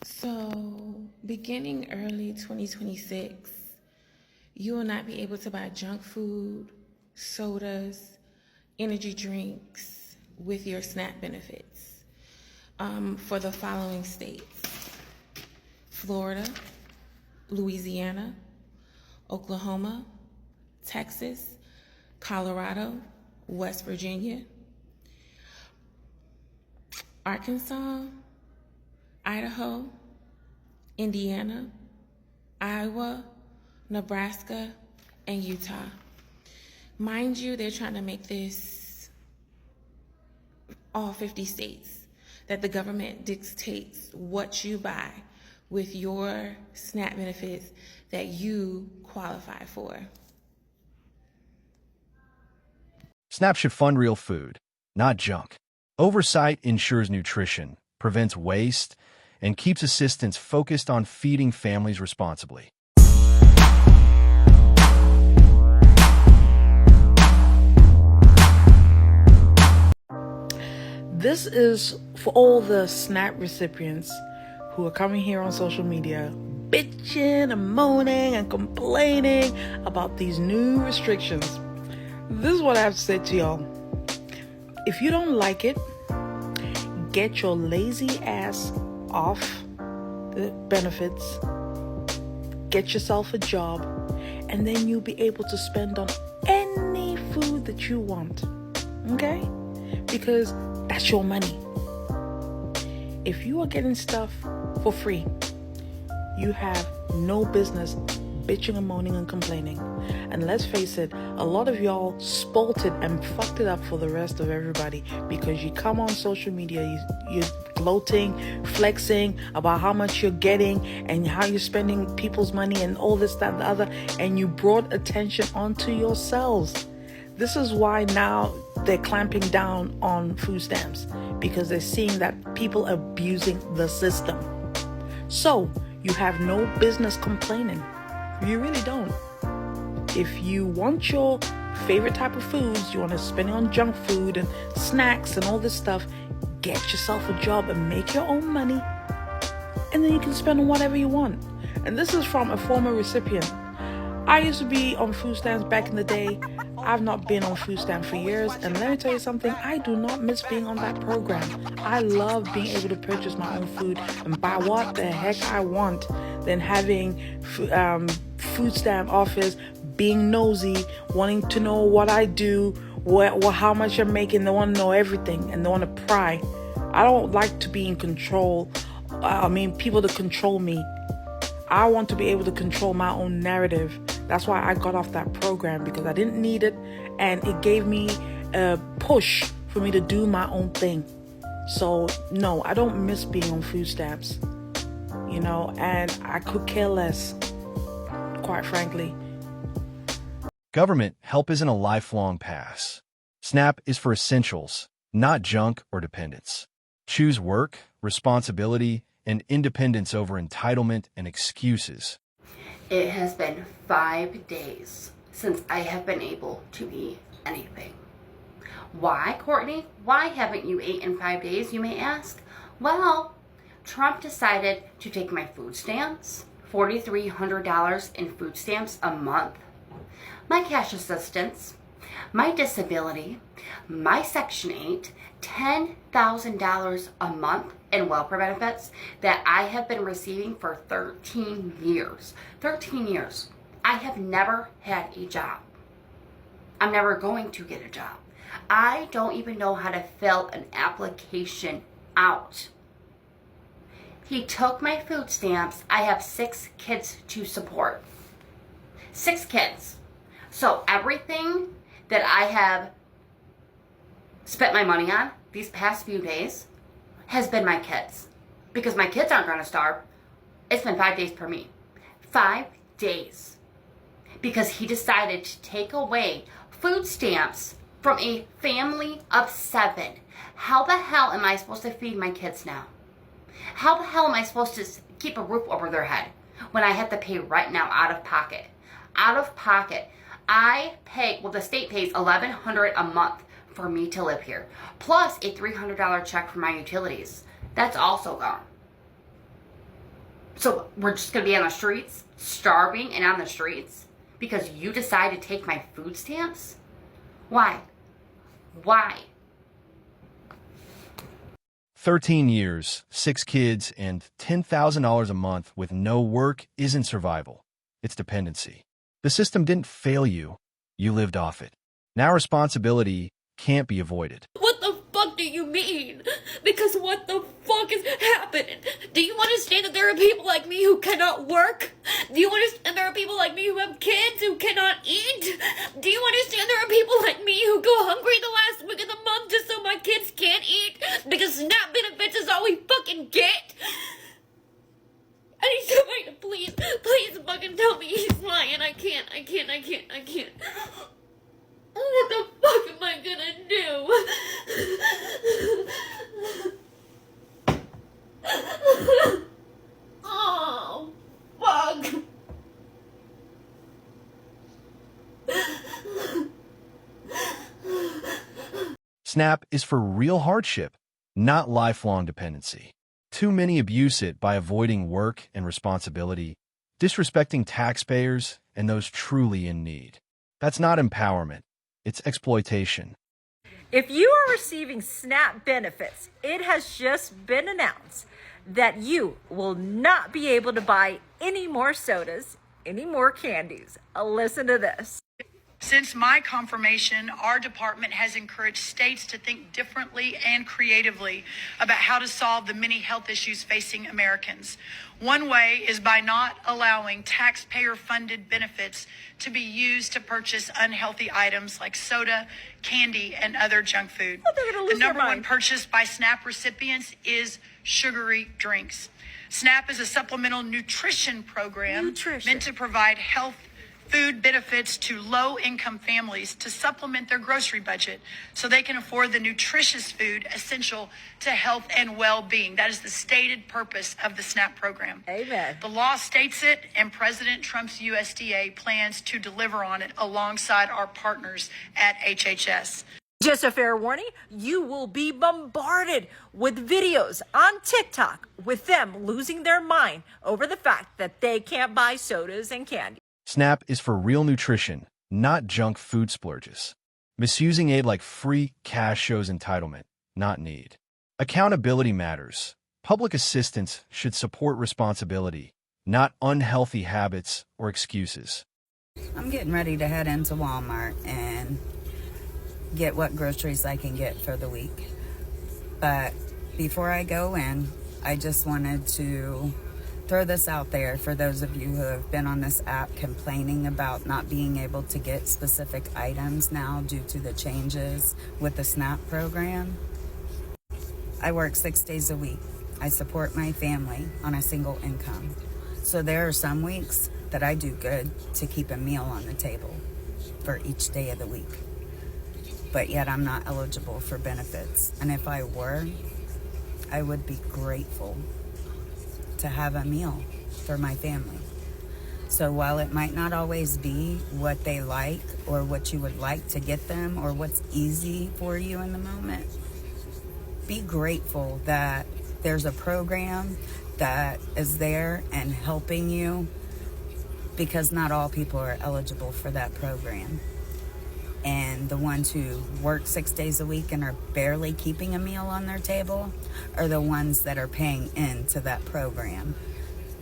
So, beginning early 2026, you will not be able to buy junk food, sodas, energy drinks with your SNAP benefits for the following states: Florida, Louisiana, Oklahoma, Texas, Colorado, West Virginia, Arkansas, Idaho, Indiana, Iowa, Nebraska, and Utah. Mind you, they're trying to make this all 50 states, that the government dictates what you buy with your SNAP benefits that you qualify for. SNAP should fund real food, not junk. Oversight ensures nutrition, prevents waste, and keeps assistance focused on feeding families responsibly. This is for all the SNAP recipients who are coming here on social media bitching and moaning and complaining about these new restrictions. This is what I have to say to y'all. If you don't like it, get your lazy ass off the benefits, get yourself a job, and then you'll be able to spend on any food that you want, okay? Because that's your money. If you are getting stuff for free, you have no business bitching and moaning and complaining. And let's face it, a lot of y'all spoiled it and fucked it up for the rest of everybody because you come on social media, you're gloating, flexing about how much you're getting and how you're spending people's money and all this, that, and the other, and you brought attention onto yourselves. This is why now they're clamping down on food stamps, because they're seeing that people are abusing the system. So you have no business complaining. You really don't. If you want your favorite type of foods, you want to spend it on junk food and snacks and all this stuff, get yourself a job and make your own money, and then you can spend on whatever you want. And this is from a former recipient. I used to be on food stamps back in the day. I've not been on food stamps for years, and let me tell you something, I do not miss being on that program. I love being able to purchase my own food and buy what the heck I want, than having food stamp office being nosy, wanting to know what I do, how much I'm making. They want to know everything and they want to pry. I don't like to be in control. People to control me. I want to be able to control my own narrative. That's why I got off that program, because I didn't need it, and it gave me a push for me to do my own thing. So no, I don't miss being on food stamps, and I could care less, quite frankly. Government help isn't a lifelong pass. SNAP is for essentials, not junk or dependence. Choose work, responsibility, and independence over entitlement and excuses. It has been 5 days since I have been able to eat anything. Why, Courtney? Why haven't you ate in 5 days, you may ask? Well, Trump decided to take my food stamps, $4,300 in food stamps a month, my cash assistance, my disability, my Section 8, $10,000 a month in welfare benefits that I have been receiving for 13 years. 13 years. I have never had a job. I'm never going to get a job. I don't even know how to fill an application out. He took my food stamps. I have 6 kids to support. 6 kids. So everything that I have spent my money on these past few days has been my kids, because my kids aren't going to starve. It's been 5 days per me. 5 days. Because he decided to take away food stamps from a family of 7. How the hell am I supposed to feed my kids now? How the hell am I supposed to keep a roof over their head when I have to pay right now out of pocket? Out of pocket. I pay, the state pays $1,100 a month for me to live here, plus a $300 check for my utilities. That's also gone. So we're just going to be on the streets, starving and on the streets because you decide to take my food stamps? Why? Why? 13 years, 6 kids, and $10,000 a month with no work isn't survival. It's dependency. The system didn't fail you. You lived off it. Now responsibility can't be avoided. What the fuck do you mean? Because what the fuck is happening? Do you understand that there are people like me who cannot work? Do you understand there are people like me who have kids who cannot eat? Do you understand there are people like me who go hungry the last week of the month just so my kids can't eat? Because SNAP benefits is all we fucking get? I need somebody to please fucking tell me he's lying. I can't. What the fuck am I gonna do? Oh, fuck. SNAP is for real hardship, not lifelong dependency. Too many abuse it by avoiding work and responsibility, disrespecting taxpayers and those truly in need. That's not empowerment. It's exploitation. If you are receiving SNAP benefits, it has just been announced that you will not be able to buy any more sodas, any more candies. Listen to this. Since my confirmation, our department has encouraged states to think differently and creatively about how to solve the many health issues facing Americans. One way is by not allowing taxpayer-funded benefits to be used to purchase unhealthy items like soda, candy, and other junk food. The number one purchase by SNAP recipients is sugary drinks. SNAP is a supplemental nutrition program meant to provide health food benefits to low-income families to supplement their grocery budget so they can afford the nutritious food essential to health and well-being. That is the stated purpose of the SNAP program. Amen. The law states it, and President Trump's USDA plans to deliver on it alongside our partners at HHS. Just a fair warning, you will be bombarded with videos on TikTok with them losing their mind over the fact that they can't buy sodas and candy. SNAP is for real nutrition, not junk food splurges. Misusing aid like free cash shows entitlement, not need. Accountability matters. Public assistance should support responsibility, not unhealthy habits or excuses. I'm getting ready to head into Walmart and get what groceries I can get for the week. But before I go in, I just wanted to throw this out there for those of you who have been on this app complaining about not being able to get specific items now due to the changes with the SNAP program. I work 6 days a week. I support my family on a single income. So there are some weeks that I do good to keep a meal on the table for each day of the week. But yet I'm not eligible for benefits. And if I were, I would be grateful to have a meal for my family. So while it might not always be what they like or what you would like to get them or what's easy for you in the moment, be grateful that there's a program that is there and helping you, because not all people are eligible for that program. And the ones who work 6 days a week and are barely keeping a meal on their table are the ones that are paying into that program.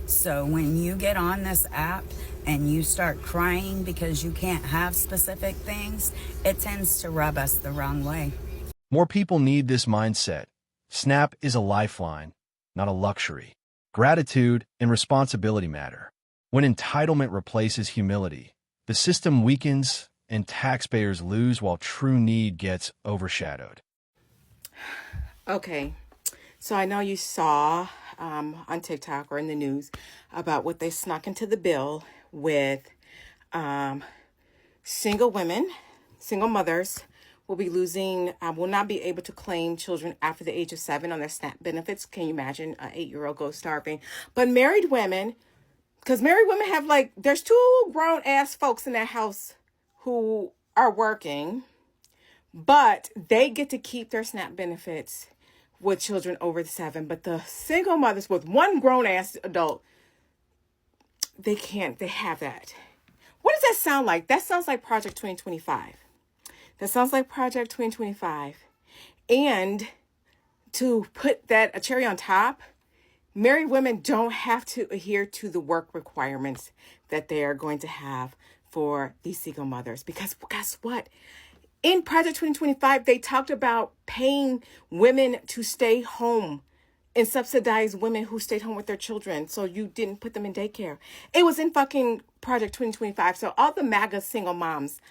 So when you get on this app and you start crying because you can't have specific things, it tends to rub us the wrong way. More people need this mindset. SNAP is a lifeline, not a luxury. Gratitude and responsibility matter. When entitlement replaces humility, the system weakens and taxpayers lose while true need gets overshadowed. Okay, so I know you saw on TikTok or in the news about what they snuck into the bill with single women, single mothers will be losing, will not be able to claim children after the age of 7 on their SNAP benefits. Can you imagine an 8-year-old goes starving? But married women, because married women have there's 2 grown ass folks in that house who are working, but they get to keep their SNAP benefits with children over 7. But the single mothers with 1 grown ass adult they can't, they have that. What does that sound like? That sounds like Project 2025. That sounds like Project 2025. And to put that a cherry on top, married women don't have to adhere to the work requirements that they are going to have for these single mothers. Because guess what? In Project 2025, they talked about paying women to stay home and subsidize women who stayed home with their children so you didn't put them in daycare. It was in fucking Project 2025. So all the MAGA single moms.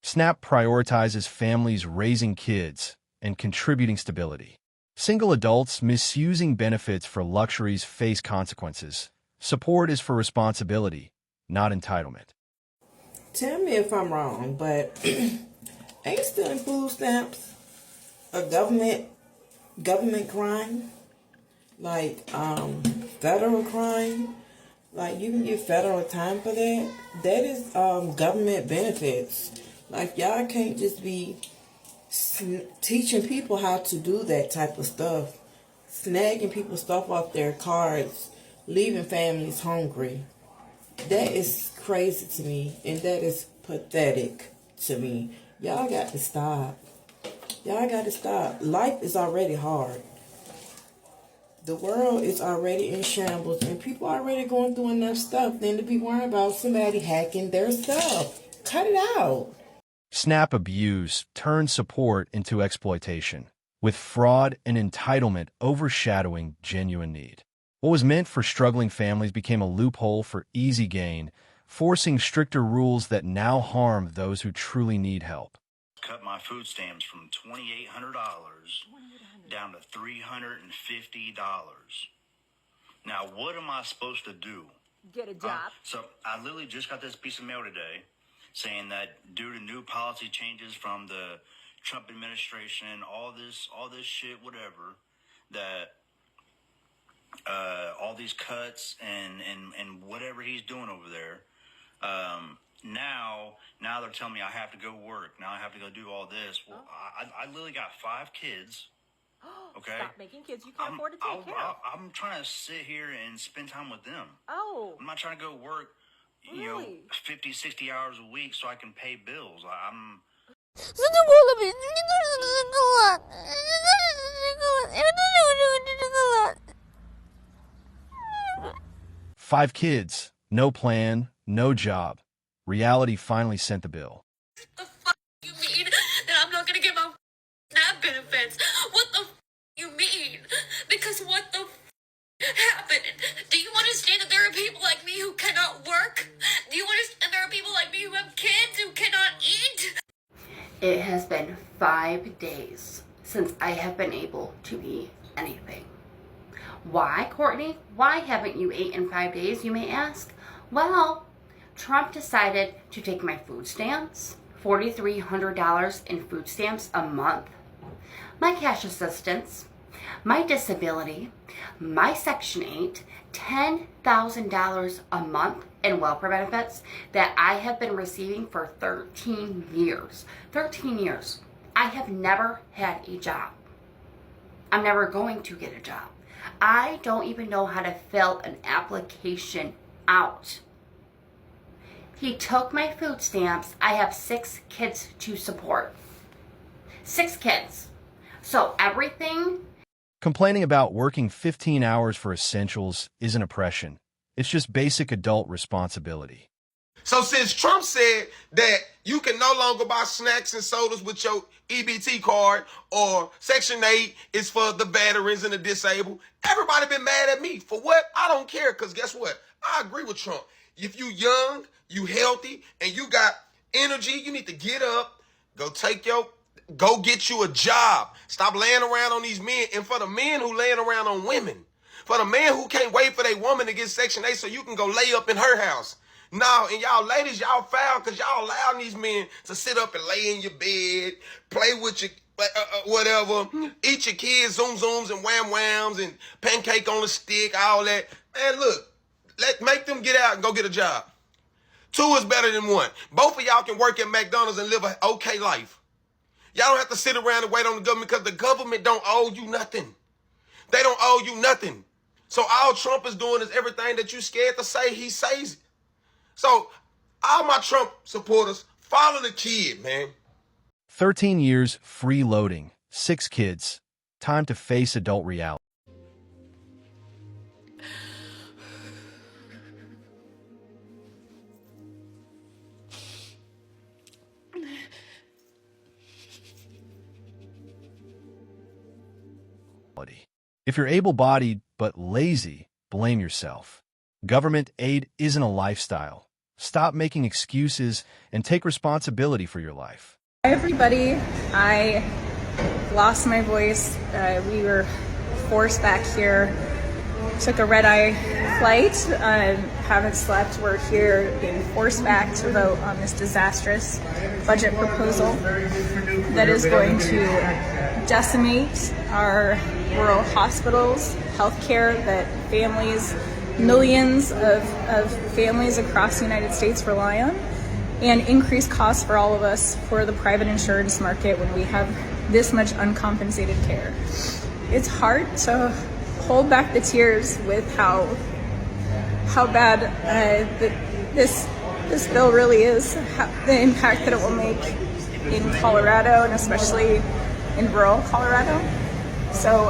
SNAP prioritizes families raising kids and contributing stability. Single adults misusing benefits for luxuries face consequences. Support is for responsibility, not entitlement. Tell me if I'm wrong, but ain't stealing food stamps a government crime? Like federal crime? Like you can get federal time for that? That is government benefits. Like y'all can't just be teaching people how to do that type of stuff, snagging people's stuff off their cards, leaving families hungry. That is crazy to me, and that is pathetic to me. Y'all got to stop. Y'all got to stop. Life is already hard. The world is already in shambles, and people are already going through enough stuff than to be worried about somebody hacking their stuff. Cut it out. SNAP abuse turns support into exploitation, with fraud and entitlement overshadowing genuine need. What was meant for struggling families became a loophole for easy gain, forcing stricter rules that now harm those who truly need help. Cut my food stamps from $2,800 down to $350. Now, what am I supposed to do? Get a job. So I literally just got this piece of mail today saying that due to new policy changes from the Trump administration, all this shit, whatever, that all these cuts and whatever he's doing over there, now they're telling me I have to go work. Now I have to go do all this. Well, I literally got 5 kids. Okay. Stop making kids you can't afford to take care of. I'm trying to sit here and spend time with them. Oh. I'm not trying to go work, you know, 50, 60 hours a week so I can pay bills. I'm... 5 kids, no plan, no job. Reality finally sent the bill. The fuck you mean that I'm not gonna get my SNAP benefits? What the fuck you mean? Because what the fuck happened? Do you understand that there are people like me who cannot work? Do you understand there are people like me who have kids who cannot eat? It has been 5 days since I have been able to eat anything. Why, Courtney? Why haven't you ate in 5 days, you may ask? Well, Trump decided to take my food stamps, $4,300 in food stamps a month, my cash assistance, my disability, my Section 8, $10,000 a month in welfare benefits that I have been receiving for 13 years. 13 years. I have never had a job. I'm never going to get a job. I don't even know how to fill an application out. He took my food stamps. I have 6 kids to support. 6 kids. So everything... Complaining about working 15 hours for essentials isn't oppression. It's just basic adult responsibility. So since Trump said that you can no longer buy snacks and sodas with your EBT card, or Section 8 is for the veterans and the disabled, everybody been mad at me. For what? I don't care, because guess what? I agree with Trump. If you young, you healthy, and you got energy, you need to get up, go get you a job. Stop laying around on these men. And for the men who laying around on women, for the man who can't wait for their woman to get Section 8 so you can go lay up in her house. No, and y'all ladies, y'all foul because y'all allowing these men to sit up and lay in your bed, play with your whatever, eat your kids zoom zooms and wham whams and pancake on a stick, all that. Man, look, make them get out and go get a job. 2 is better than 1. Both of y'all can work at McDonald's and live an okay life. Y'all don't have to sit around and wait on the government because the government don't owe you nothing. They don't owe you nothing. So all Trump is doing is everything that you scared to say, he says it. So all my Trump supporters, follow the kid, man. 13 years freeloading, 6 kids. Time to face adult reality. If you're able-bodied but lazy, blame yourself. Government aid isn't a lifestyle. Stop making excuses and take responsibility for your life. Hi everybody, I lost my voice. We were forced back here. Took a red-eye flight, haven't slept. We're here being forced back to vote on this disastrous budget proposal that is going to decimate our rural hospitals, healthcare that families, millions of families across the United States rely on, and increase costs for all of us for the private insurance market when we have this much uncompensated care. It's hard to hold back the tears with how bad this bill really is, the impact that it will make in Colorado and especially in rural Colorado. So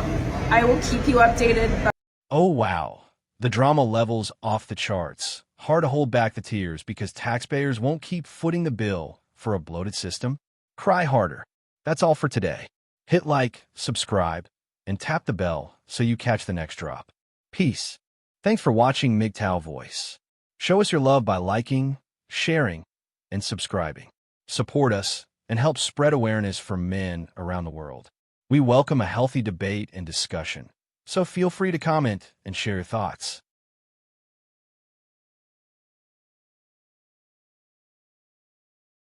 I will keep you updated. Oh wow, the drama level's off the charts. Hard to hold back the tears because taxpayers won't keep footing the bill for a bloated system. Cry harder. That's all for today. Hit like, subscribe, and tap the bell so you catch the next drop. Peace. Thanks for watching MGTOW Voice. Show us your love by liking, sharing, and subscribing. Support us and help spread awareness for men around the world. We welcome a healthy debate and discussion, so feel free to comment and share your thoughts.